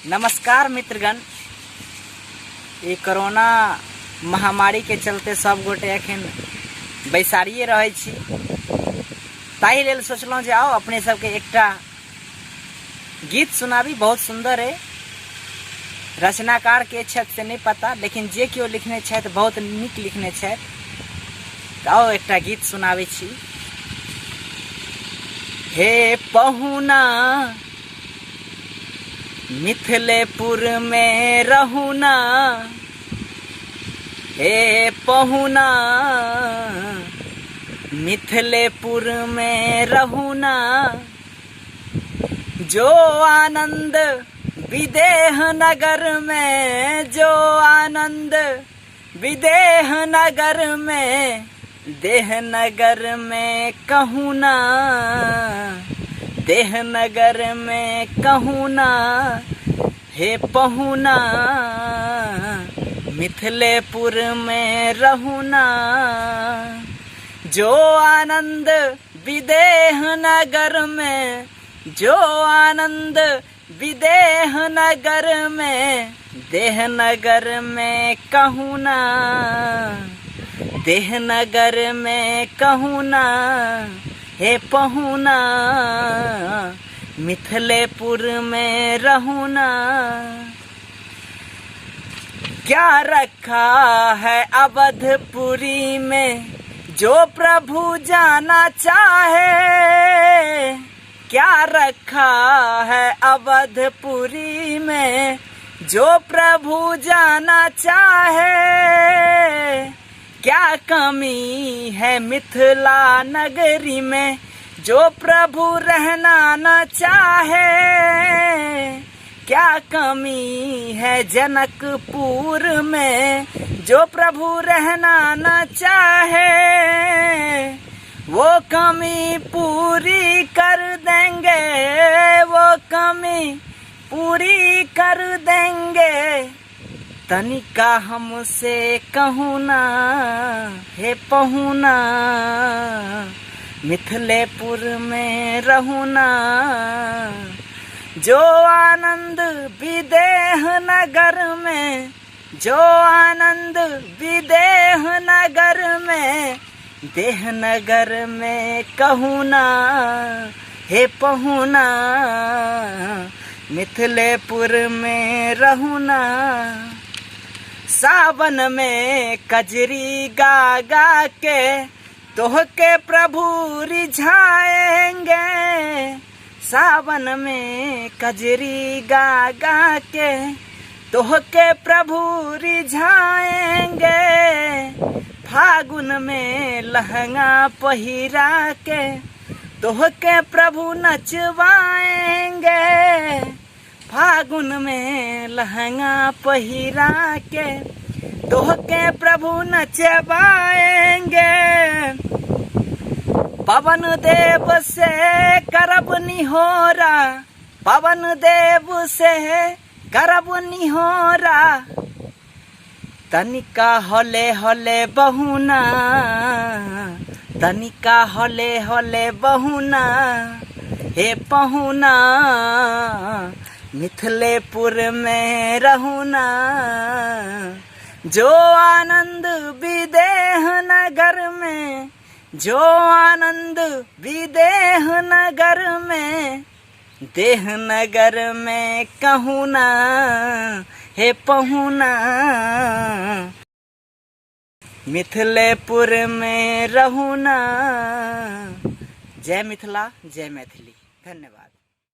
नमस्कार मित्रगण। ये कोरोना महामारी के चलते सब गोटे एखन बैसारिए रहे छी, ताहि लेल सोचलहुँ जे आओ अपने सबके एकटा गीत सुनाबी। बहुत सुंदर है, रचनाकार के छथि से नहीं पता, लेकिन जे केओ लिखने छथि बहुत नीक लिखने छथि। तो आओ एकटा गीत सुनाबे छी। हे पहुना मिथिलेपुर में रहुना, हे पहुना मिथिलेपुर में रहुना, जो आनंद विदेह नगर में, जो आनंद विदेह नगर में, देह नगर में कहूँ ना, देह नगर में कहूँ ना। हे पहुना मिथिलेपुर में रहुना, जो आनंद विदेह नगर में, जो आनंद विदेह नगर में, देह नगर में कहूँ ना, देह नगर में कहूँ ना। हे पहुना मिथिलेपुर में रहुना, क्या रखा है अवधपुरी में जो प्रभु जाना चाहे, क्या रखा है अवधपुरी में जो प्रभु जाना चाहे, क्या कमी है मिथिला नगरी में जो प्रभु रहना न चाहे, क्या कमी है जनकपुर में जो प्रभु रहना न चाहे, वो कमी पूरी कर देंगे, वो कमी पूरी कर देंगे, तनिका हमसे कहूँ ना। हे पहुना मिथिलेपुर में रहुना, जो आनंद विदेह नगर में, जो आनंद विदेह नगर में, देह नगर में कहूँ ना। हे पहुना मिथिलेपुर में रहुना, सावन में कजरी गा गा के तोहके प्रभु रिझाएंगे, सावन में कजरी गा गा के तोहके प्रभु रिझाएंगे, फागुन में लहंगा पहिरा के तोहके प्रभु नचवाएंगे, फागुन में लहंगा पहिरा के तोहके प्रभु नचवाएंगे, पवन देव से करब निहोरा, पवन देव से करब निहोरा, तनिका हले हले बहुना, तनिका हले हले बहुना। हे पहुना मिथिलेपुर में रहुना, जो आनंद विदेह नगर में, जो आनंद विदेह नगर में, देह नगर में कहूँ ना। हे पहुना मिथिलेपुर में रहुना। जय मिथिला, जय मैथिली। धन्यवाद।